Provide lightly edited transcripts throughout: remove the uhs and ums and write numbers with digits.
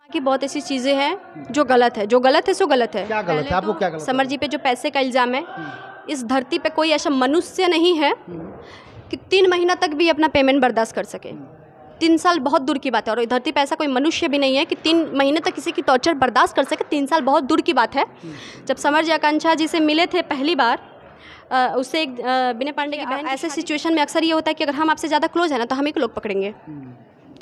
कि बहुत ऐसी चीज़ें हैं जो गलत है, सो गलत है। क्या गलत है? आपको क्या गलत समर जी पे जो पैसे का इल्ज़ाम है, इस धरती पे कोई ऐसा मनुष्य नहीं है कि 3 महीना तक भी अपना पेमेंट बर्दाश्त कर सके। 3 साल बहुत दूर की बात है, और धरती पे ऐसा कोई मनुष्य भी नहीं है कि 3 महीने तक किसी की टॉर्चर बर्दाश्त कर सके। 3 साल बहुत दूर की बात है। जब समर जी आकांक्षा जी से मिले थे पहली बार, उससे एक विनय पांडे की बहन, ऐसे सिचुएशन में अक्सर ये होता है कि अगर हम आपसे ज़्यादा क्लोज है ना तो हम ही को लोग पकड़ेंगे,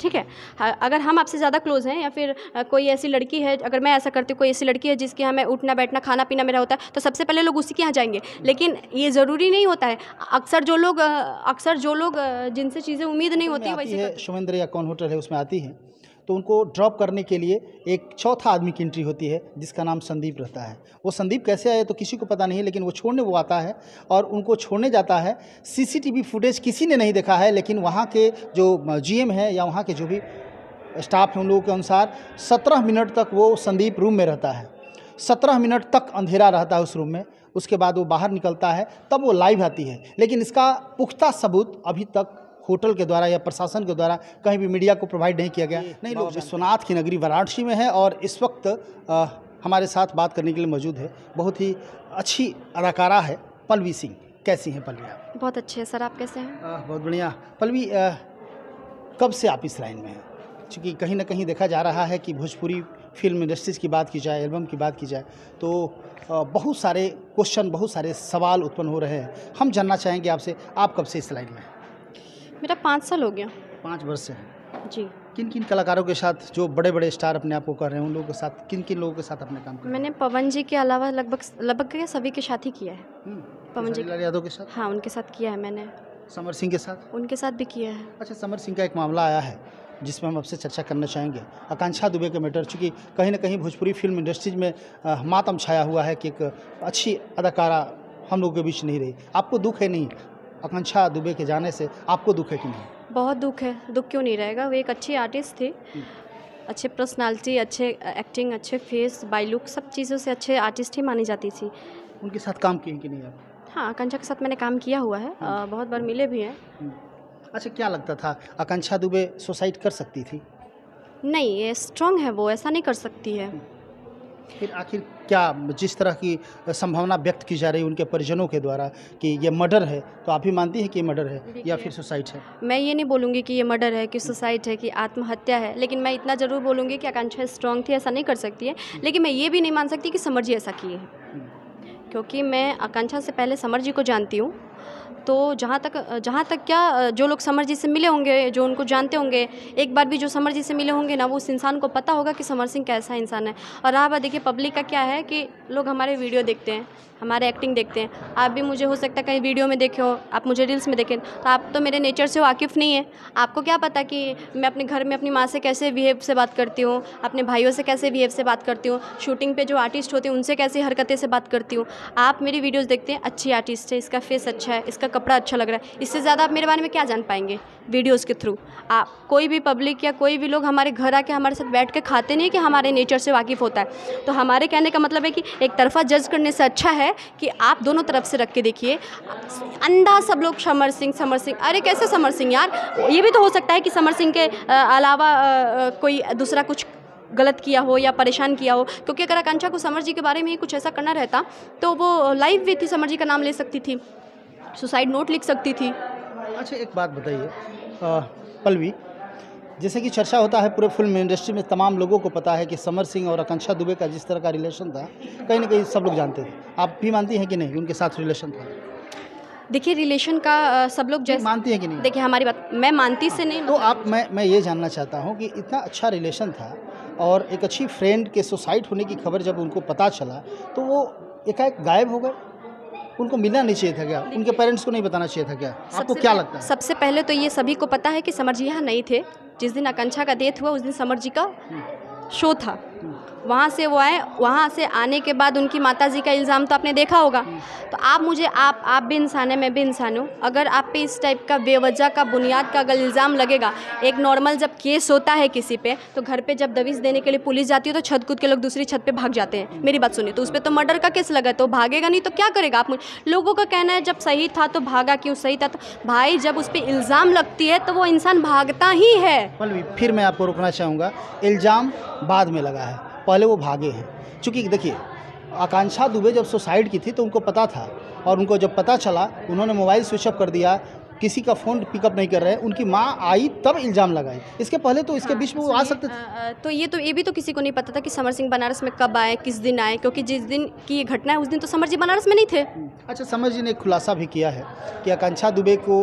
ठीक है। अगर हम आपसे ज़्यादा क्लोज हैं या फिर कोई ऐसी लड़की है, अगर मैं ऐसा करती हूँ, कोई ऐसी लड़की है जिसके यहाँ मैं उठना बैठना खाना पीना मेरा होता है, तो सबसे पहले लोग उसी के यहाँ जाएंगे। लेकिन ये ज़रूरी नहीं होता है। अक्सर जो लोग जिनसे चीज़ें उम्मीद नहीं होती वैसे है, शुमेंद्र या कौन होटल है उसमें आती हैं, तो उनको ड्रॉप करने के लिए एक चौथा आदमी की एंट्री होती है जिसका नाम संदीप रहता है। वो संदीप कैसे आए तो किसी को पता नहीं है, लेकिन वो छोड़ने वो आता है और उनको छोड़ने जाता है। सीसीटीवी फुटेज किसी ने नहीं देखा है, लेकिन वहाँ के जो जीएम है या वहाँ के जो भी स्टाफ है उन लोगों के अनुसार 17 मिनट तक वो संदीप रूम में रहता है। 17 मिनट तक अंधेरा रहता है उस रूम में। उसके बाद वो बाहर निकलता है, तब वो लाइव आती है। लेकिन इसका पुख्ता सबूत अभी तक होटल के द्वारा या प्रशासन के द्वारा कहीं भी मीडिया को प्रोवाइड नहीं किया गया। नहीं, लोग विश्वनाथ की नगरी वाराणसी में है और इस वक्त हमारे साथ बात करने के लिए मौजूद है बहुत ही अच्छी अदाकारा है पल्लवी सिंह। कैसी हैं पल्लवी आप? बहुत अच्छे हैं सर, आप कैसे हैं? बहुत बढ़िया। पल्लवी, कब से आप इस लाइन में हैं? क्योंकि कहीं ना कहीं देखा जा रहा है कि भोजपुरी फिल्म इंडस्ट्रीज़ की बात की जाए, एल्बम की बात की जाए, तो बहुत सारे क्वेश्चन, बहुत सारे सवाल उत्पन्न हो रहे हैं। हम जानना चाहेंगे आपसे, आप कब से इस लाइन में हैं? मेरा 5 साल हो गया। 5 वर्ष से हैं जी। किन किन कलाकारों के साथ, जो बड़े बड़े स्टार अपने आप को कर रहे हैं, उन लोगों के साथ, किन किन लोगों के साथ अपने काम कर? मैंने पवन जी के अलावा लगभग सभी के साथ ही किया है। पवन जी, लाल यादव के साथ? हाँ, उनके साथ किया है मैंने। समर सिंह के साथ? उनके साथ भी किया है। अच्छा, समर सिंह का एक मामला आया है जिसमें हम आपसे चर्चा करना चाहेंगे, आकांक्षा दुबे के मैटर। चूँकि कहीं ना कहीं भोजपुरी फिल्म इंडस्ट्रीज में मातम छाया हुआ है कि एक अच्छी अदाकारा हम लोगों के बीच नहीं रही। आपको दुख है? नहीं, आकांक्षा दुबे के जाने से आपको दुख है कि नहीं? बहुत दुख है। दुख क्यों नहीं रहेगा? वो एक अच्छी आर्टिस्ट थी, अच्छे पर्सनालिटी, अच्छे एक्टिंग, अच्छे फेस, बाय लुक, सब चीज़ों से अच्छे आर्टिस्ट ही मानी जाती थी। उनके साथ काम किए कि नहीं आप? हाँ, आकांक्षा के साथ मैंने काम किया हुआ है, बहुत बार मिले भी हैं। अच्छा, क्या लगता था आकांक्षा दुबे सुसाइड कर सकती थी? नहीं, ये स्ट्रांग है, वो ऐसा नहीं कर सकती है। फिर आखिर क्या, जिस तरह की संभावना व्यक्त की जा रही है उनके परिजनों के द्वारा कि ये मर्डर है, तो आप भी मानती हैं कि ये मर्डर है या फिर सुसाइड है? मैं ये नहीं बोलूँगी कि ये मर्डर है, कि सुसाइड है, कि आत्महत्या है, लेकिन मैं इतना ज़रूर बोलूँगी कि आकांक्षा स्ट्रांग थी, ऐसा नहीं कर सकती है। लेकिन मैं ये भी नहीं मान सकती कि समर जी ऐसा किए हैं, क्योंकि मैं आकांक्षा से पहले समर जी को जानती हूँ। तो जहाँ तक क्या, जो लोग समर जी से मिले होंगे, जो उनको जानते होंगे, एक बार भी जो समर जी से मिले होंगे ना, वो उस इंसान को पता होगा कि समर सिंह कैसा इंसान है। और आप देखिए, पब्लिक का क्या है कि लोग हमारे वीडियो देखते हैं, हमारे एक्टिंग देखते हैं। आप भी मुझे हो सकता है कहीं वीडियो में देखे हो, आप मुझे रील्स में देखें, तो आप तो मेरे नेचर से वाकिफ़ नहीं है। आपको क्या पता कि मैं अपने घर में अपनी माँ से कैसे बिहेव से बात करती हूँ, अपने भाइयों से कैसे बिहेव से बात करती हूँ, शूटिंग पे जो आर्टिस्ट होते हैं उनसे कैसी हरकतें से बात करती हूँ। आप मेरी वीडियोज़ देखते हैं, अच्छी आर्टिस्ट है, इसका फेस अच्छा है, इसका कपड़ा अच्छा लग रहा है, इससे ज़्यादा आप मेरे बारे में क्या जान पाएंगे वीडियोज़ के थ्रू? आप कोई भी पब्लिक या कोई भी लोग हमारे घर आके हमारे साथ बैठ के खाते नहीं कि हमारे नेचर से वाकिफ़ होता है। तो हमारे कहने का मतलब है कि एक तरफा जज करने से अच्छा है कि आप दोनों तरफ से रख के देखिए। अंधा सब लोग समर सिंह, अरे कैसे समर सिंह यार? ये भी तो हो सकता है कि समर सिंह के अलावा कोई दूसरा कुछ गलत किया हो या परेशान किया हो, क्योंकि अगर आकांक्षा को समर जी के बारे में ही कुछ ऐसा करना रहता तो वो लाइव भी थी, समर जी का नाम ले सकती थी, सुसाइड नोट लिख सकती थी। अच्छा, एक बात बताइए पल्लवी, जैसे कि चर्चा होता है पूरे फिल्म इंडस्ट्री में, तमाम लोगों को पता है कि समर सिंह और आकांक्षा दुबे का जिस तरह का रिलेशन था, कहीं ना कहीं सब लोग जानते थे। आप भी मानती हैं कि नहीं उनके साथ रिलेशन था? देखिए, रिलेशन का सब लोग जैसे मानती हैं कि नहीं? देखिए, हमारी बात मैं मानती से नहीं, तो आप, मैं ये जानना चाहता हूँ कि इतना अच्छा रिलेशन था और एक अच्छी फ्रेंड के सुसाइड होने की खबर जब उनको पता चला तो वो एकाएक गायब हो गए। उनको मिलना नहीं चाहिए था क्या? उनके पेरेंट्स को नहीं बताना चाहिए था क्या? आपको क्या लगता है? सबसे पहले तो ये सभी को पता है कि समर जी यहाँ नहीं थे। जिस दिन आकांक्षा का डेथ हुआ उस दिन समर जी का शो था। वहाँ से वो आए, वहाँ से आने के बाद उनकी माताजी का इल्ज़ाम तो आपने देखा होगा। तो आप मुझे आप भी इंसान है, मैं भी इंसान हूँ। अगर आप पे इस टाइप का बेवजह का बुनियाद का अगर इल्ज़ाम लगेगा, एक नॉर्मल जब केस होता है किसी पे, तो घर पे जब दबिश देने के लिए पुलिस जाती है तो छत कूद के लोग दूसरी छत पे भाग जाते हैं। मेरी बात सुनिए, तो उस पर तो मर्डर का केस लगा, तो भागेगा नहीं तो क्या करेगा आप? लोगों का कहना है जब सही था तो भागा क्यों? सही था तो भाई, जब उस पर इल्ज़ाम लगती है तो वो इंसान भागता ही है। फिर मैं आपको रोकना चाहूँगा, इल्ज़ाम बाद में लगा है, पहले वो भागे हैं। चूँकि देखिए, आकांक्षा दुबे जब सुसाइड की थी तो उनको पता था, और उनको जब पता चला उन्होंने मोबाइल स्विच ऑफ कर दिया, किसी का फ़ोन पिकअप नहीं कर रहे हैं, उनकी माँ आई तब इल्ज़ाम लगाए। इसके पहले तो इसके बीच में वो आ सकते थे। तो ये भी तो किसी को नहीं पता था कि समर सिंह बनारस में कब आए, किस दिन आए, क्योंकि जिस दिन की ये घटना है उस दिन तो समर जी बनारस में नहीं थे। अच्छा, समर जी ने एक खुलासा भी किया है कि आकांक्षा दुबे को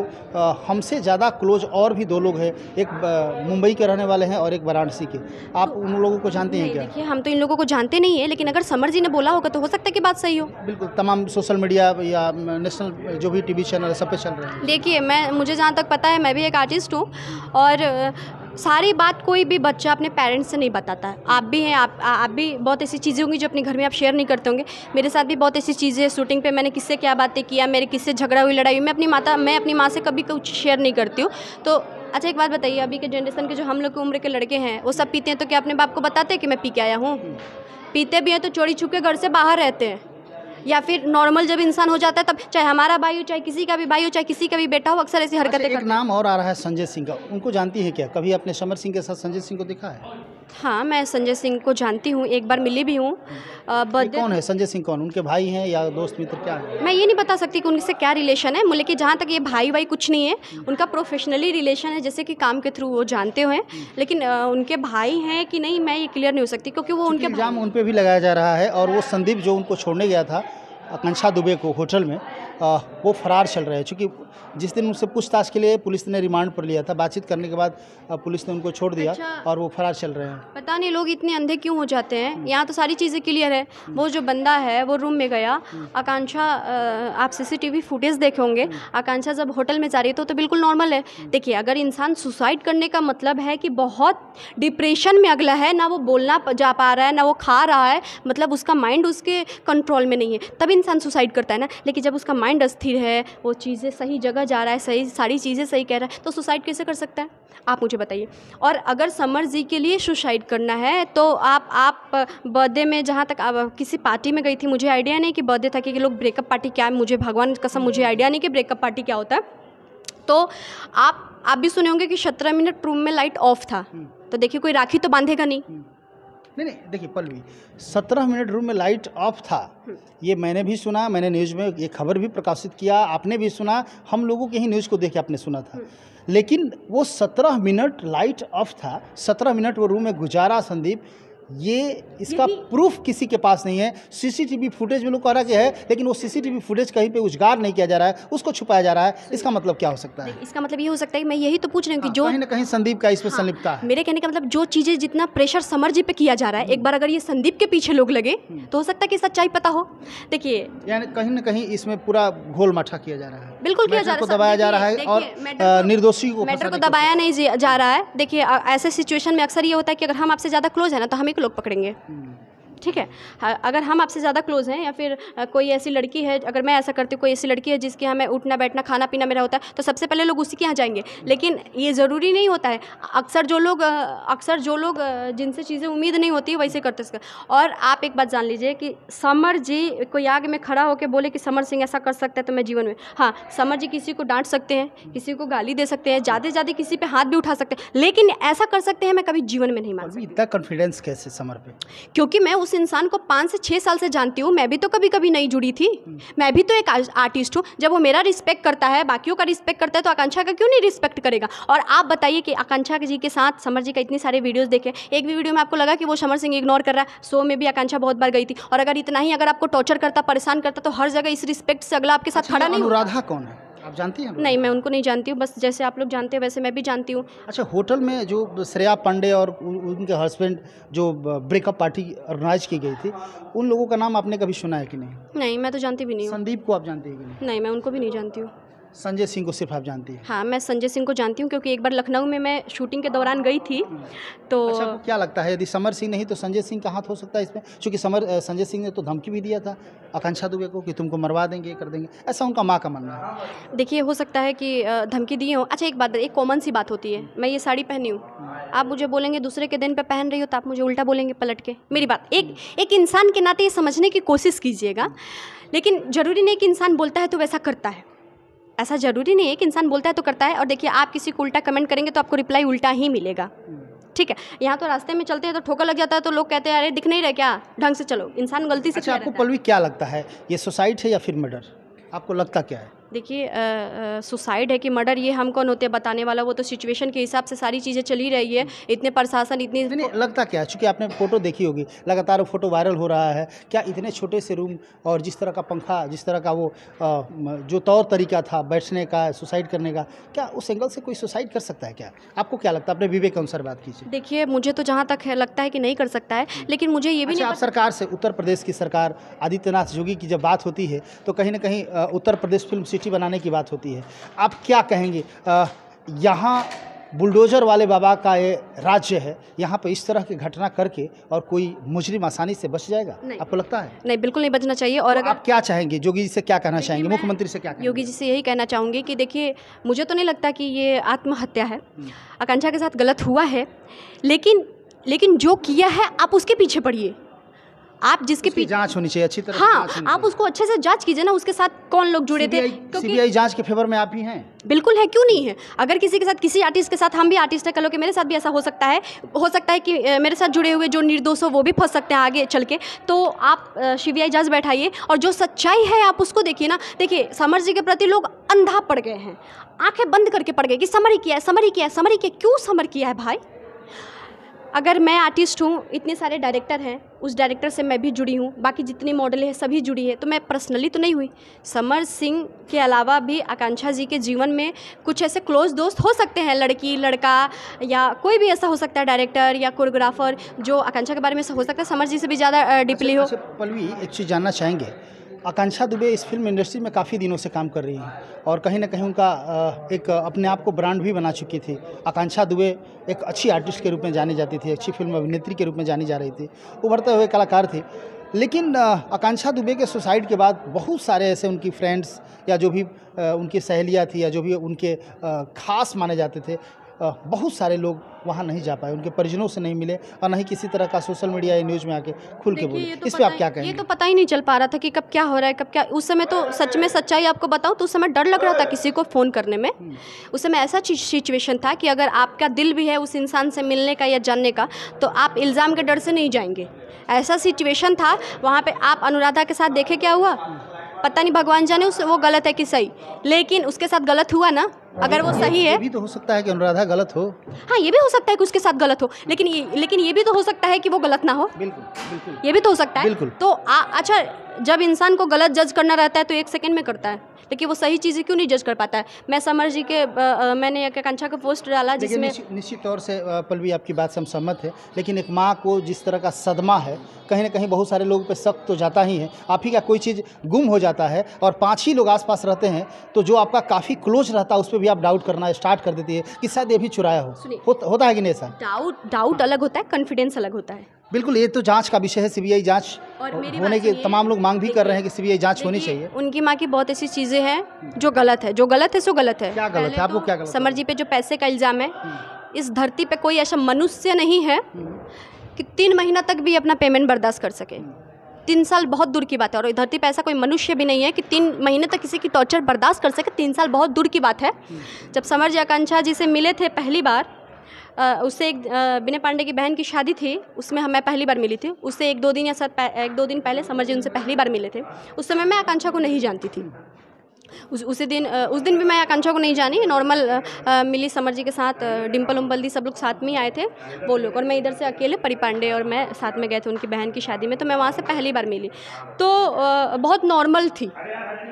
हमसे ज़्यादा क्लोज और भी 2 लोग हैं, एक मुंबई के रहने वाले हैं और एक वाराणसी के। आप उन लोगों को जानते हैं क्या? देखिए, हम तो इन लोगों को जानते नहीं है, लेकिन अगर समर जी ने बोला होगा तो हो सकता है कि बात सही हो। बिल्कुल, तमाम सोशल मीडिया या नेशनल जो भी टीवी चैनल है सब पे चल रहे हैं। देखिए, मुझे जहाँ तक पता है, मैं भी एक आर्टिस्ट हूँ, और सारी बात कोई भी बच्चा अपने पेरेंट्स से नहीं बताता है। आप भी हैं, आप भी बहुत ऐसी चीज़ें होंगी जो अपने घर में आप शेयर नहीं करते होंगे। मेरे साथ भी बहुत ऐसी चीज़ें, शूटिंग पे मैंने किससे क्या बातें किया, मेरे किससे झगड़ा हुई, लड़ाई हुई, मैं अपनी माँ से कभी कुछ शेयर नहीं करती हूँ। तो अच्छा, एक बात बताइए, अभी के जनरेशन के जो हम लोग की उम्र के लड़के हैं वो सब पीते हैं, तो क्या अपने बाप को बताते हैं कि मैं पी के आया हूँ? पीते भी हैं तो चोरी छुप के घर से बाहर रहते हैं, या फिर नॉर्मल जब इंसान हो जाता है तब, चाहे हमारा भाई हो, चाहे किसी का भी भाई हो, चाहे किसी का भी बेटा हो, अक्सर ऐसी हरकतें करते हैं। एक नाम और आ रहा है संजय सिंह का, उनको जानती है क्या? कभी आपने समर सिंह के साथ संजय सिंह को देखा है? हाँ, मैं संजय सिंह को जानती हूँ, एक बार मिली भी हूँ। कौन है संजय सिंह? कौन, उनके भाई हैं या दोस्त मित्र, क्या है? मैं ये नहीं बता सकती कि उनसे क्या रिलेशन है, लेकिन जहाँ तक ये भाई कुछ नहीं है, उनका प्रोफेशनली रिलेशन है, जैसे कि काम के थ्रू वो जानते हुए, लेकिन उनके भाई हैं कि नहीं मैं ये क्लियर नहीं हो सकती, क्योंकि वो उनके इल्ज़ाम उन पर भी लगाया जा रहा है। और वो संदीप जो उनको छोड़ने गया था आकांक्षा दुबे को होटल में, वो फरार चल रहे हैं। चूँकि जिस दिन उनसे पूछताछ के लिए पुलिस ने रिमांड पर लिया था, बातचीत करने के बाद पुलिस ने उनको छोड़ दिया। अच्छा, और वो फरार चल रहे हैं। पता नहीं लोग इतने अंधे क्यों हो जाते हैं। यहाँ तो सारी चीज़ें क्लियर है। वो जो बंदा है वो रूम में गया, आकांक्षा, आप सीसीटीवी फुटेज देखे होंगे, आकांक्षा जब होटल में जा रही है तो बिल्कुल नॉर्मल है। देखिए, अगर इंसान सुसाइड करने का मतलब है कि बहुत डिप्रेशन में अगला है, ना वो बोलना जा पा रहा है, ना वो खा रहा है, मतलब उसका माइंड उसके कंट्रोल में नहीं है, तब इंसान सुसाइड करता है ना। लेकिन जब उसका माइंड अस्थिर है, वो चीज़ें सही जगह जा रहा है, सही सारी चीज़ें सही कह रहा है, तो सुसाइड कैसे कर सकता है? आप मुझे बताइए। और अगर समर जी के लिए सुसाइड करना है तो आप बर्थडे में, जहाँ तक किसी पार्टी में गई थी, मुझे आइडिया नहीं कि बर्थडे था कि लोग ब्रेकअप पार्टी क्या है, मुझे भगवान कसम मुझे आइडिया नहीं कि ब्रेकअप पार्टी क्या होता है। तो आप भी सुने होंगे कि 17 मिनट रूम में लाइट ऑफ था, तो देखिए कोई राखी तो बांधेगा नहीं। नहीं, देखिए पल्लवी, 17 मिनट रूम में लाइट ऑफ था, ये मैंने भी सुना, मैंने न्यूज़ में ये खबर भी प्रकाशित किया, आपने भी सुना, हम लोगों के ही न्यूज़ को देख के आपने सुना था। लेकिन वो 17 मिनट लाइट ऑफ था, 17 मिनट वो रूम में गुजारा संदीप, ये इसका प्रूफ किसी के पास नहीं है। सीसीटीवी फुटेज में लोग कह रहा कि है, लेकिन वो सीसीटीवी फुटेज कहीं पे उजागर नहीं किया जा रहा है, उसको छुपाया जा रहा है। इसका मतलब क्या हो सकता है? इसका मतलब ये हो सकता है कि मैं यही तो पूछ रही हूँ कि जो कहीं ना कहीं संदीप का इसमें संलिप्तता है। मेरे कहने का मतलब, जो चीज़ें जितना प्रेशर समर जी पे किया जा रहा है, एक बार अगर ये संदीप के पीछे लोग लगे तो हो सकता है कि सच्चाई पता हो। देखिए, यानी कहीं ना कहीं इसमें पूरा घोल मठा किया जा रहा है, बिल्कुल किया जा रहा है, दबाया जा रहा है, और निर्दोषी को मैटर को दबाया नहीं जा रहा है। देखिए, ऐसे सिचुएशन में अक्सर ये होता है कि अगर हम आपसे ज़्यादा क्लोज है ना तो हमें को लोग पकड़ेंगे, ठीक है। अगर हम आपसे ज़्यादा क्लोज हैं, या फिर कोई ऐसी लड़की है, अगर मैं ऐसा करती हूँ, कोई ऐसी लड़की है जिसके यहाँ मैं उठना बैठना खाना पीना मेरा होता है, तो सबसे पहले लोग उसी के यहाँ जाएंगे। लेकिन ये ज़रूरी नहीं होता है। अक्सर जो लोग जिनसे चीज़ें उम्मीद नहीं होती वैसे करते हैं। और आप एक बात जान लीजिए कि समर जी कोई आगे में खड़ा होकर बोले कि समर सिंह ऐसा कर सकता है, तो मैं जीवन में, हाँ, समर जी किसी को डांट सकते हैं, किसी को गाली दे सकते हैं, ज़्यादा किसी पे हाथ भी उठा सकते हैं, लेकिन ऐसा कर सकते हैं मैं कभी जीवन में नहीं मान सकती। इतना कॉन्फिडेंस कैसे समर पे? क्योंकि मैं उस इंसान को 5 से 6 साल से जानती हूँ। मैं भी तो कभी नहीं जुड़ी थी, मैं भी तो एक आर्टिस्ट हूँ। जब वो मेरा रिस्पेक्ट करता है, बाकियों का रिस्पेक्ट करता है, तो आकांक्षा का क्यों नहीं रिस्पेक्ट करेगा? और आप बताइए कि आकांक्षा जी के साथ समर जी का इतनी सारे वीडियोस देखे, एक भी वीडियो में आपको लगा कि वो समर सिंह इग्नोर कर रहा है? शो में भी आकांक्षा बहुत बार गई थी। और अगर इतना ही अगर आपको टॉर्चर करता, परेशान करता, तो हर जगह इस रिस्पेक्ट से अगला आपके साथ खड़ा नहीं। अनुराधा कौन है, आप जानती हैं? नहीं, मैं उनको नहीं जानती हूँ, बस जैसे आप लोग जानते हैं वैसे मैं भी जानती हूँ। अच्छा, होटल में जो श्रेया पांडे और उनके हस्बैंड जो ब्रेकअप पार्टी ऑर्गेनाइज की गई थी, उन लोगों का नाम आपने कभी सुना है कि नहीं? नहीं, मैं तो जानती भी नहीं हूँ। संदीप को आप जानती है कि नहीं? नहीं, मैं उनको भी नहीं जानती हूँ। संजय सिंह को सिर्फ आप जानती हैं? हाँ, मैं संजय सिंह को जानती हूँ क्योंकि एक बार लखनऊ में मैं शूटिंग के दौरान गई थी। तो अच्छा, आपको क्या लगता है यदि समर सिंह नहीं तो संजय सिंह का हाथ हो सकता है इसमें? क्योंकि संजय सिंह ने तो धमकी भी दिया था आकांक्षा दुबे को कि तुमको मरवा देंगे, ये कर देंगे, ऐसा उनका माँ का मानना है। देखिए, हो सकता है कि धमकी दी हो। अच्छा, एक बात, एक कॉमन सी बात होती है, मैं ये साड़ी पहनी हूँ, आप मुझे बोलेंगे दूसरे के दिन पे पहन रही हो तो आप मुझे उल्टा बोलेंगे पलट के। मेरी बात, एक इंसान के नाते ये समझने की कोशिश कीजिएगा। लेकिन ज़रूरी नहीं कि इंसान बोलता है तो वैसा करता है, ऐसा ज़रूरी नहीं है कि इंसान बोलता है तो करता है। और देखिए, आप किसी को उल्टा कमेंट करेंगे तो आपको रिप्लाई उल्टा ही मिलेगा, ठीक है। यहाँ तो रास्ते में चलते हैं तो ठोकर लग जाता है तो लोग कहते हैं अरे दिख नहीं रहा क्या, ढंग से चलो। इंसान गलती से अच्छा, आपको पल्लवी क्या लगता है, ये सुसाइड है या फिर मर्डर? आपको लगता क्या है? देखिए, सुसाइड है कि मर्डर ये हम कौन होते हैं बताने वाला, वो तो सिचुएशन के हिसाब से सारी चीज़ें चली रही है। इतने प्रशासन इतनी नहीं, लगता क्या है? चूँकि आपने फोटो देखी होगी, लगातार वो फोटो वायरल हो रहा है, क्या इतने छोटे से रूम और जिस तरह का पंखा, जिस तरह का वो जो तौर तरीका था बैठने का, सुसाइड करने का, क्या उस एंगल से कोई सुसाइड कर सकता है क्या? आपको क्या लगता है? अपने विवेक अनुसार बात कीजिए। देखिए, मुझे तो जहाँ तक है लगता है कि नहीं कर सकता है, लेकिन मुझे ये भी अच्छा, आप सरकार से, उत्तर प्रदेश की सरकार, आदित्यनाथ योगी की जब बात होती है तो कहीं ना कहीं उत्तर प्रदेश फिल्म सिटी बनाने की बात होती है, आप क्या कहेंगे? यहाँ बुलडोजर वाले बाबा का ये राज्य है, यहाँ पे इस तरह की घटना करके और कोई मुजरिम आसानी से बच जाएगा? आपको लगता है? नहीं, बिल्कुल नहीं बचना चाहिए। और अगर आप क्या चाहेंगे, योगी जी से क्या कहना चाहेंगे, मुख्यमंत्री से क्या कहेंगे? योगी जी से यही कहना चाहूँगी कि देखिए, मुझे तो नहीं लगता कि ये आत्महत्या है, आकांक्षा के साथ गलत हुआ है, लेकिन जो किया है आप उसके पीछे पड़िए, आप जिसके पीछे जांच होनी चाहिए अच्छी तरह। हाँ, आप उसको अच्छे से जांच कीजिए ना, उसके साथ कौन लोग जुड़े थे। सीबीआई जांच के फेवर में आप ही हैं? बिल्कुल है, क्यों नहीं है। अगर किसी के साथ, किसी आर्टिस्ट के साथ, हम भी आर्टिस्ट है, कल के मेरे साथ भी ऐसा हो सकता है कि मेरे साथ जुड़े हुए जो निर्दोष हो वो भी फंस सकते हैं आगे चल के। तो आप सीबीआई जांच बैठाइए और जो सच्चाई है आप उसको देखिए ना। देखिए, समर जी के प्रति लोग अंधा पड़ गए हैं, आंखें बंद करके पड़ गए कि समर ही किया है, समर ही किया है, समर ही किया। क्यों समर किया है भाई? अगर मैं आर्टिस्ट हूँ, इतने सारे डायरेक्टर हैं, उस डायरेक्टर से मैं भी जुड़ी हूँ, बाकी जितनी मॉडल है सभी जुड़ी है, तो मैं पर्सनली तो नहीं हुई। समर सिंह के अलावा भी आकांक्षा जी के जीवन में कुछ ऐसे क्लोज दोस्त हो सकते हैं, लड़की लड़का या कोई भी ऐसा हो सकता है, डायरेक्टर या कोरियोग्राफर, जो आकांक्षा के बारे में हो सकता है समर जी से भी ज़्यादा डीपली हो। पल्लवी, एक चीज़ जानना चाहेंगे, आकांक्षा दुबे इस फिल्म इंडस्ट्री में काफ़ी दिनों से काम कर रही हैं और कहीं ना कहीं उनका एक अपने आप को ब्रांड भी बना चुकी थी। आकांक्षा दुबे एक अच्छी आर्टिस्ट के रूप में जानी जाती थी, अच्छी फिल्म अभिनेत्री के रूप में जानी जा रही थी, उभरते हुए कलाकार थी। लेकिन आकांक्षा दुबे के सुसाइड के बाद बहुत सारे ऐसे उनकी फ्रेंड्स या जो भी उनकी सहेलियाँ थी या जो भी उनके खास माने जाते थे, बहुत सारे लोग वहाँ नहीं जा पाए, उनके परिजनों से नहीं मिले और ना ही किसी तरह का सोशल मीडिया या न्यूज़ में आके खुल के बोले। इस पे आप क्या कहेंगे? ये तो पता ही नहीं चल पा रहा था कि कब क्या हो रहा है, कब क्या। उस समय तो सच में सच्चाई आपको बताऊं तो उस समय डर लग रहा था किसी को फ़ोन करने में। उस समय ऐसा सिचुएशन था कि अगर आपका दिल भी है उस इंसान से मिलने का या जानने का, तो आप इल्ज़ाम के डर से नहीं जाएंगे। ऐसा सिचुएशन था वहाँ पे। आप अनुराधा के साथ देखे क्या हुआ, पता नहीं, भगवान जाने उस वो गलत है कि सही, लेकिन उसके साथ गलत हुआ ना। अगर वो सही है, ये भी तो हो सकता है कि अनुराधा गलत हो। हाँ, ये भी हो सकता है कि उसके साथ गलत हो, लेकिन ये भी तो हो सकता है कि वो गलत ना हो। बिल्कुल, ये भी तो हो सकता है। बिल्कुल। तो अच्छा, जब इंसान को गलत जज करना रहता है तो 1 सेकंड में करता है, लेकिन वो सही चीज़ें क्यों नहीं जज कर पाता है। मैं समर जी के मैंने आकांक्षा का पोस्ट डाला जिसमें निश्चित तौर से पल्लवी आपकी बात से हम सहमत है, लेकिन एक माँ को जिस तरह का सदमा है, कहीं ना कहीं बहुत सारे लोगों पे शक तो जाता ही है। आप ही का कोई चीज़ गुम हो जाता है और 5 ही लोग आसपास रहते हैं, तो जो आपका काफ़ी क्लोज रहता है उस पर भी आप डाउट करना स्टार्ट कर देती है कि शायद ये भी चुराया होता है कि नहीं ऐसा? डाउट अलग होता है, कॉन्फिडेंस अलग होता है। बिल्कुल, ये तो जांच का विषय है, सीबीआई जांच होने की तमाम लोग मांग भी कर रहे हैं कि सीबीआई जांच होनी चाहिए। उनकी माँ की बहुत ऐसी चीज़ें हैं जो गलत है, सो गलत है। क्या गलत है? आपको क्या गलत? समर जी पे जो पैसे का इल्ज़ाम है, इस धरती पे कोई ऐसा मनुष्य नहीं है कि 3 महीना तक भी अपना पेमेंट बर्दाश्त कर सके। 3 साल बहुत दूर की बात है, और धरती पे ऐसा कोई मनुष्य भी नहीं है कि 3 महीने तक किसी की टॉर्चर बर्दाश्त कर सके। 3 साल बहुत दूर की बात है। जब समर जी आकांक्षा जी से मिले थे पहली बार, उससे एक विनय पांडे की बहन की शादी थी, उसमें मैं पहली बार मिली थी। उससे 1-2 दिन पहले समर जी उनसे पहली बार मिले थे। उस समय मैं आकांक्षा को नहीं जानती थी। उस दिन भी मैं आकांक्षा को नहीं जानी, नॉर्मल मिली समर जी के साथ। डिम्पल उम्पल दी सब लोग साथ में आए थे वो लोग, और मैं इधर से अकेले, परी पांडे और मैं साथ में गए थे उनकी बहन की शादी में। तो मैं वहाँ से पहली बार मिली, तो बहुत नॉर्मल थी,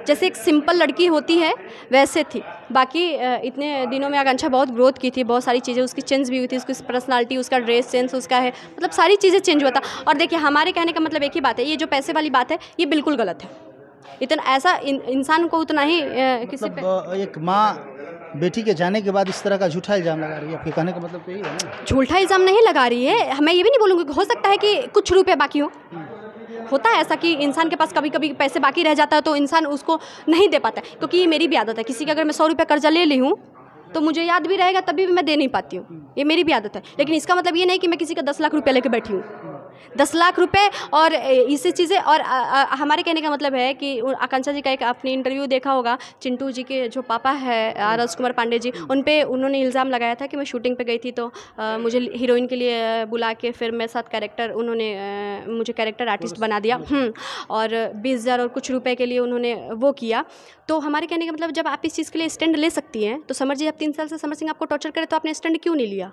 जैसे एक सिंपल लड़की होती है वैसे थी। बाकी इतने दिनों में आकांक्षा बहुत ग्रोथ की थी, बहुत सारी चीज़ें उसकी चेंज भी हुई थी, उसकी पर्सनालिटी, उसका ड्रेस सेंस, उसका है, मतलब सारी चीज़ें चेंज हुआ था। और देखिए, हमारे कहने का मतलब एक ही बात है, ये जो पैसे वाली बात है ये बिल्कुल गलत है। इतना ऐसा इंसान को उतना ही किसी पे मतलब एक माँ बेटी के जाने के बाद इस तरह का झूठा इल्ज़ाम लगा रही है, आपके कहने का मतलब तो यही है ना? झूठा इल्ज़ाम नहीं लगा रही है, मैं ये भी नहीं बोलूँगी कि हो सकता है कि कुछ रुपए बाकी हो। होता है ऐसा कि इंसान के पास कभी कभी पैसे बाकी रह जाता है तो इंसान उसको नहीं दे पाता है, क्योंकि ये मेरी भी आदत है। किसी का अगर मैं 100 रुपये कर्जा ले ली हूँ तो मुझे याद भी रहेगा तभी भी मैं दे नहीं पाती हूँ, ये मेरी भी आदत है। लेकिन इसका मतलब ये नहीं कि मैं किसी का 10 लाख रुपये लेके बैठी हूँ। 10 लाख रुपए और इसी चीज़ें और हमारे कहने का मतलब है कि आकांक्षा जी का एक आपने इंटरव्यू देखा होगा, चिंटू जी के जो पापा है राजकुमार पांडे जी, उन पे उन्होंने इल्ज़ाम लगाया था कि मैं शूटिंग पे गई थी तो मुझे हीरोइन के लिए बुला के फिर मेरे साथ कैरेक्टर उन्होंने मुझे कैरेक्टर आर्टिस्ट बना दिया और 20,000 और कुछ रुपए के लिए उन्होंने वो किया। तो हमारे कहने का मतलब जब आप इस चीज़ के लिए स्टैंड ले सकती हैं तो समर जी आप 3 साल से समर सिंह आपको टॉर्चर करे तो आपने स्टैंड क्यों नहीं लिया?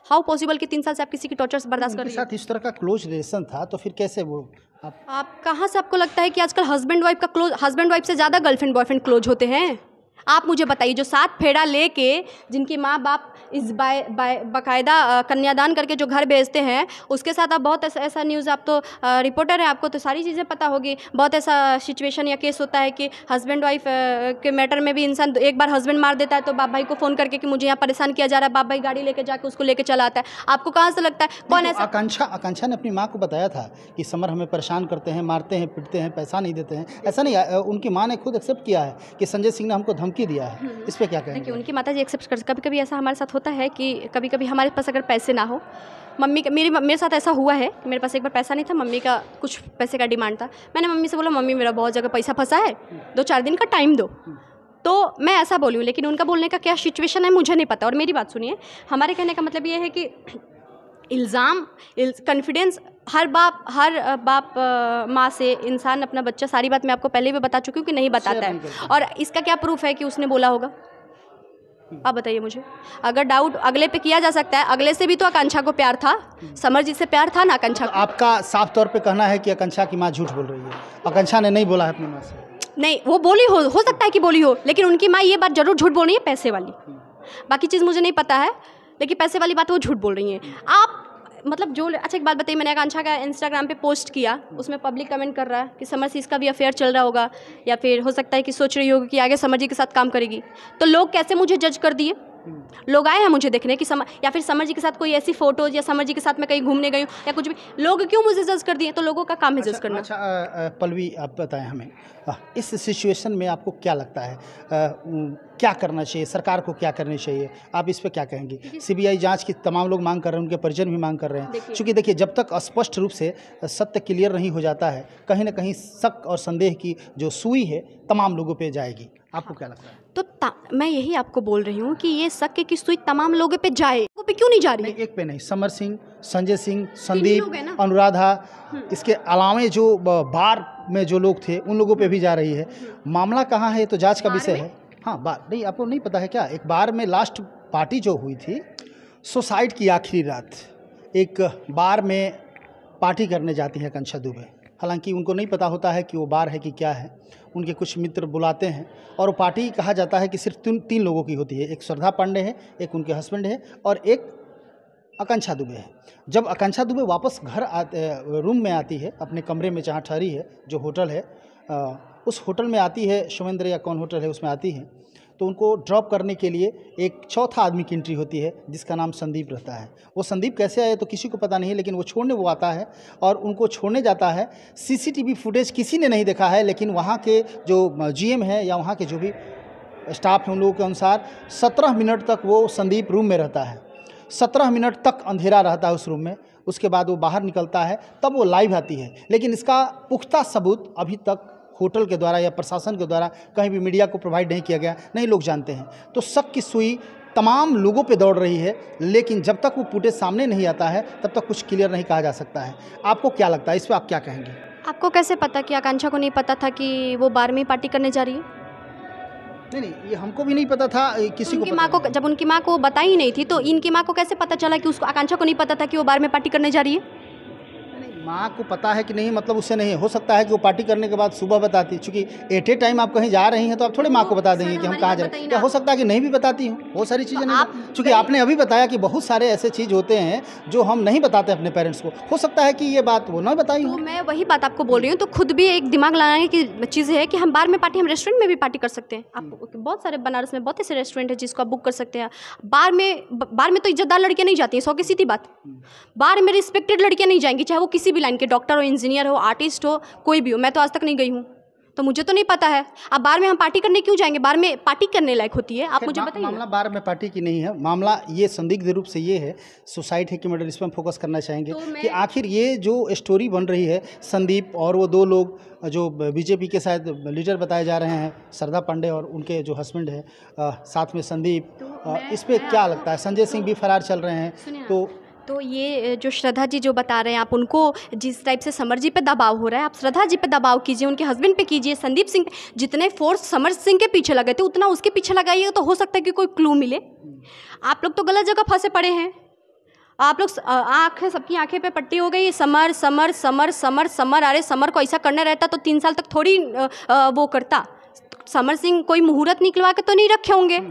हाउ पॉसिबल कि 3 साल से आप किसी की टॉर्चर बर्दाश्त कर रही हैं? साथ इस तरह का क्लोज रिलेशन था तो फिर कैसे वो आप कहाँ से आपको लगता है कि आजकल हस्बैंड वाइफ से ज़्यादा गर्लफ्रेंड बॉयफ्रेंड क्लोज होते हैं? आप मुझे बताइए, जो 7 फेरा लेके जिनकी माँ बाप इस बाकायदा कन्यादान करके जो घर भेजते हैं, उसके साथ आप बहुत ऐसा न्यूज़, आप तो रिपोर्टर हैं, आपको तो सारी चीज़ें पता होगी। बहुत ऐसा सिचुएशन या केस होता है कि हस्बैंड वाइफ के मैटर में भी इंसान एक बार हस्बैंड मार देता है तो बाप भाई को फ़ोन करके कि मुझे यहाँ परेशान किया जा रहा है, बाप भाई गाड़ी लेके जाके उसको लेके चला आता है। आपको कहाँ से लगता है कौन ऐसा? आकांक्षा ने अपनी माँ को बताया था कि समर हमें परेशान करते हैं, मारते हैं, पीटते हैं, पैसा नहीं देते हैं। ऐसा नहीं, उनकी माँ ने खुद एक्सेप्ट किया है कि संजय सिंह ने हमको धमकी दिया है। इस पे क्या कहेंगे? देखिए, उनकी माता जी एक्सेप्ट कर, कभी कभी ऐसा हमारे साथ होता है कि कभी कभी हमारे पास अगर पैसे ना हो, मेरे साथ ऐसा हुआ है कि मेरे पास एक बार पैसा नहीं था, मम्मी का कुछ पैसे का डिमांड था। मैंने मम्मी से बोला मम्मी मेरा बहुत जगह पैसा फंसा है, 2-4 दिन का टाइम दो। तो मैं ऐसा बोली हूँ, लेकिन उनका बोलने का क्या सिचुएशन है मुझे नहीं पता। और मेरी बात सुनिए, हमारे कहने का मतलब ये है कि इल्ज़ाम कॉन्फिडेंस हर बाप माँ से इंसान अपना बच्चा, सारी बात मैं आपको पहले भी बता चुकी हूँ कि नहीं बताता है। और इसका क्या प्रूफ है कि उसने बोला होगा? आप बताइए मुझे। अगर डाउट अगले पे किया जा सकता है, अगले से भी तो आकांक्षा को प्यार था, समर जी से प्यार था ना आकांक्षा को। आपका साफ तौर पे कहना है कि आकांक्षा की माँ झूठ बोल रही है, आकांक्षा ने नहीं बोला है अपनी माँ से? नहीं, वो बोली हो सकता है कि बोली हो, लेकिन उनकी माँ ये बात जरूर झूठ बोल रही है, पैसे वाली। बाकी चीज़ मुझे नहीं पता है, लेकिन पैसे वाली बात वो झूठ बोल रही हैं। आप मतलब जो अच्छा, एक बात बताइए, मैंने आकांक्षा का इंस्टाग्राम पे पोस्ट किया, उसमें पब्लिक कमेंट कर रहा है कि समर सिंह का भी अफेयर चल रहा होगा, या फिर हो सकता है कि सोच रही होगी कि आगे समर जी के साथ काम करेगी। तो लोग कैसे मुझे जज कर दिए? लोग आए हैं मुझे देखने कि या फिर समर जी के साथ कोई ऐसी फोटोज, या समर जी के साथ मैं कहीं घूमने गई हूँ या कुछ भी, लोग क्यों मुझे जज कर दिए? तो लोगों का काम है जज करना। अच्छा पल्लवी, आप बताएं हमें इस सिचुएशन में आपको क्या लगता है, क्या करना चाहिए, सरकार को क्या करनी चाहिए, आप इस पे क्या कहेंगी? सीबीआई जांच की तमाम लोग मांग कर रहे हैं, उनके परिजन भी मांग कर रहे हैं, क्योंकि देखिए जब तक स्पष्ट रूप से सत्य क्लियर नहीं हो जाता है, कहीं ना कहीं शक और संदेह की जो सुई है तमाम लोगों पे जाएगी। आपको क्या लगता है? तो मैं यही आपको बोल रही हूँ कि ये शक की सुई तमाम लोगों पे जाए, लोगों पे क्यों नहीं जा रही? एक पे नहीं, समर सिंह, संजय सिंह, संदीप, अनुराधा, इसके अलावे जो बार में जो लोग थे उन लोगों पे भी जा रही है। मामला कहाँ है तो जांच का विषय है। हाँ, बार नहीं, आपको नहीं पता है क्या? एक बार में लास्ट पार्टी जो हुई थी, सुसाइड की आखिरी रात, एक बार में पार्टी करने जाती है आकांक्षा दुबे। हालांकि उनको नहीं पता होता है कि वो बार है कि क्या है। उनके कुछ मित्र बुलाते हैं और वो पार्टी कहा जाता है कि सिर्फ 3 लोगों की होती है। एक श्रद्धा पांडे है, एक उनके हस्बैंड है और एक आकांक्षा दुबे है। जब आकांक्षा दुबे वापस घर रूम में आती है, अपने कमरे में जहाँ ठहरी है, जो होटल है, उस होटल में आती है, शिवेंद्र या कौन होटल है उसमें आती है, तो उनको ड्रॉप करने के लिए एक चौथा आदमी की एंट्री होती है जिसका नाम संदीप रहता है। वो संदीप कैसे आए तो किसी को पता नहीं, लेकिन वो छोड़ने वो आता है और उनको छोड़ने जाता है। सीसीटीवी फुटेज किसी ने नहीं देखा है, लेकिन वहाँ के जो जीएम है या वहाँ के जो भी स्टाफ है उन लोगों के अनुसार 17 मिनट तक वो संदीप रूम में रहता है। 17 मिनट तक अंधेरा रहता है उस रूम में। उसके बाद वो बाहर निकलता है, तब वो लाइव आती है। लेकिन इसका पुख्ता सबूत अभी तक होटल के द्वारा या प्रशासन के द्वारा कहीं भी मीडिया को प्रोवाइड नहीं किया गया, नहीं लोग जानते हैं। तो शक की सुई तमाम लोगों पे दौड़ रही है, लेकिन जब तक वो फुटेज सामने नहीं आता है तब तक कुछ क्लियर नहीं कहा जा सकता है। आपको क्या लगता है, इस पर आप क्या कहेंगे? आपको कैसे पता कि आकांक्षा को नहीं पता था कि वो 12वीं पार्टी करने जा रही है? नहीं, ये हमको भी नहीं पता था, किसी को माँ को, जब उनकी माँ को बताई नहीं थी तो इनकी माँ को कैसे पता चला कि उसको, आकांक्षा को नहीं पता था कि वो 12वीं पार्टी करने जा रही है? माँ को पता है कि नहीं, मतलब उससे नहीं हो सकता है कि वो पार्टी करने के बाद सुबह बताती, क्योंकि एट ए टाइम आप कहीं जा रही हैं तो आप थोड़े माँ को बता देंगे कि हम कहाँ जा रहे हैं। क्या हो सकता है कि नहीं भी बताती हूँ, बहुत सारी चीज़ें नहीं, क्योंकि आपने अभी बताया कि बहुत सारे ऐसे चीज़ होते हैं जो हम नहीं बताते अपने पेरेंट्स को, हो सकता है कि ये बात वो ना बताई हो। तो मैं वही बात आपको बोल रही हूँ, तो खुद भी एक दिमाग लगाने की चीज़ है कि हम बार में पार्टी, हम रेस्टोरेंट में भी पार्टी कर सकते हैं। आप बहुत सारे बनारस में बहुत ऐसे रेस्टोरेंट है जिसको आप बुक कर सकते हैं। बार में तो इज्जतदार लड़कियाँ नहीं जाती हैं, 100 की सीधी बात। बार में रिस्पेक्टेड लड़कियाँ नहीं जाएंगी, चाहे वो किसी भी लाइन के, डॉक्टर हो, इंजीनियर हो, आर्टिस्ट हो, कोई भी हो। मैं तो आज तक नहीं गई हूँ, तो मुझे तो नहीं पता है। अब बार में हम पार्टी करने क्यों जाएंगे? बार में पार्टी करने लायक होती है, आप मुझे बताइए। मामला बार में पार्टी की नहीं है, मामला ये संदिग्ध रूप से ये है, सुसाइड है कि मर्डर, इस पर फोकस करना चाहेंगे कि आखिर ये जो स्टोरी बन रही है, संदीप और वो 2 लोग जो बीजेपी के शायद लीडर बताए जा रहे हैं, श्रद्धा पांडे और उनके जो हस्बैंड है साथ में संदीप, इस पर क्या लगता है? संजय सिंह भी फरार चल रहे हैं, तो ये जो श्रद्धा जी जो बता रहे हैं, आप उनको जिस टाइप से समर जी पे दबाव हो रहा है, आप श्रद्धा जी पे दबाव कीजिए, उनके हस्बैंड पे कीजिए, संदीप सिंह पे। जितने फोर्स समर सिंह के पीछे लगे थे उतना उसके पीछे लगाइए, तो हो सकता है कि कोई क्लू मिले। आप लोग तो गलत जगह फंसे पड़े हैं। आप लोग आँखें, सबकी आंखें पे पट्टी हो गई, summer summer summer summer summer. अरे समर को ऐसा करना रहता तो 3 साल तक थोड़ी वो करता। समर सिंह कोई मुहूर्त निकलवा के तो नहीं रखे होंगे।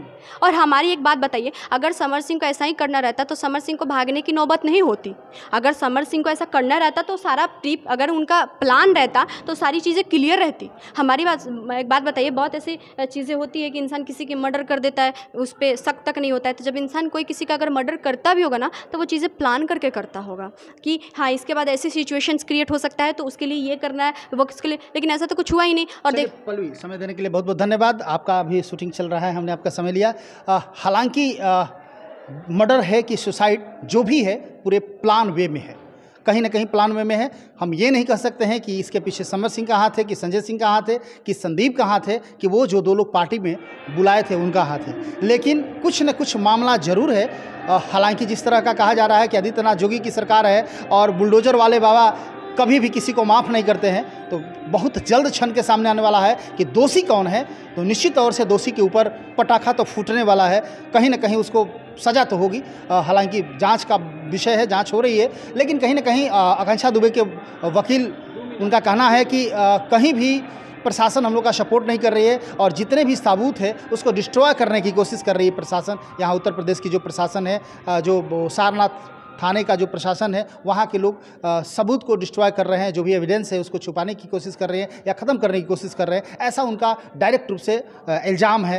और हमारी एक बात बताइए, अगर समर सिंह को ऐसा ही करना रहता तो समर सिंह को भागने की नौबत नहीं होती। अगर समर सिंह को ऐसा करना रहता तो सारा ट्रिप, अगर उनका प्लान रहता तो सारी चीज़ें क्लियर रहती। हमारी बात, एक बात बताइए, बहुत ऐसी चीज़ें होती है कि इंसान किसी की मर्डर कर देता है, उस पर शक तक नहीं होता है। तो जब इंसान कोई किसी का अगर मर्डर करता भी होगा ना, तो वो चीज़ें प्लान करके करता होगा कि हाँ इसके बाद ऐसी सिचुएशंस क्रिएट हो सकता है तो उसके लिए ये करना है, वो किसके लिए। लेकिन ऐसा तो कुछ हुआ ही नहीं। और देख पल्लवी, समय देने के लिए बहुत बहुत धन्यवाद। आपका अभी शूटिंग चल रहा है, हमने आपका समय लिया। हालांकि मर्डर है कि सुसाइड, जो भी है पूरे प्लान वे में है, कहीं ना कहीं प्लान वे में है। हम ये नहीं कह सकते हैं कि इसके पीछे समर सिंह का हाथ है, कि संजय सिंह का हाथ है, कि संदीप का हाथ है, कि वो जो 2 लोग पार्टी में बुलाए थे उनका हाथ है। लेकिन कुछ न कुछ मामला जरूर है। हालांकि जिस तरह का कहा जा रहा है कि आदित्यनाथ जोगी की सरकार है और बुलडोजर वाले बाबा कभी भी किसी को माफ़ नहीं करते हैं, तो बहुत जल्द क्षण के सामने आने वाला है कि दोषी कौन है। तो निश्चित तौर से दोषी के ऊपर पटाखा तो फूटने वाला है, कहीं ना कहीं उसको सज़ा तो होगी। हालांकि जांच का विषय है, जांच हो रही है, लेकिन कहीं ना कहीं आकांक्षा दुबे के वकील, उनका कहना है कि कहीं भी प्रशासन हम लोग का सपोर्ट नहीं कर रही है और जितने भी सबूत है उसको डिस्ट्रॉय करने की कोशिश कर रही है प्रशासन। यहाँ उत्तर प्रदेश की जो प्रशासन है, जो सारनाथ थाने का जो प्रशासन है, वहाँ के लोग सबूत को डिस्ट्रॉय कर रहे हैं, जो भी एविडेंस है उसको छुपाने की कोशिश कर रहे हैं या ख़त्म करने की कोशिश कर रहे हैं, ऐसा उनका डायरेक्ट रूप से इल्ज़ाम है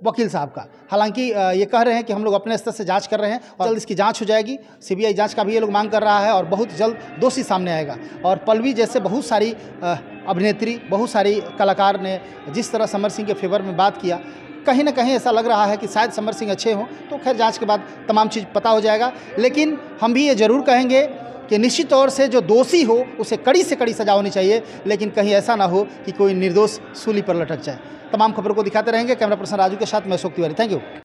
वकील साहब का। हालांकि ये कह रहे हैं कि हम लोग अपने स्तर से जांच कर रहे हैं और जल्द इसकी जांच हो जाएगी। सीबीआई जांच का भी ये लोग मांग कर रहा है और बहुत जल्द दोषी सामने आएगा। और पल्लवी जैसे बहुत सारी अभिनेत्री, बहुत सारी कलाकार ने जिस तरह समर सिंह के फेवर में बात किया, कहीं ना कहीं ऐसा लग रहा है कि शायद समर सिंह अच्छे हों। तो खैर जांच के बाद तमाम चीज़ पता हो जाएगा। लेकिन हम भी ये ज़रूर कहेंगे कि निश्चित तौर से जो दोषी हो उसे कड़ी से कड़ी सजा होनी चाहिए, लेकिन कहीं ऐसा ना हो कि कोई निर्दोष सूली पर लटक जाए। तमाम खबरों को दिखाते रहेंगे। कैमरा पर्सन राजू के साथ मैं अशोक तिवारी। Thank you.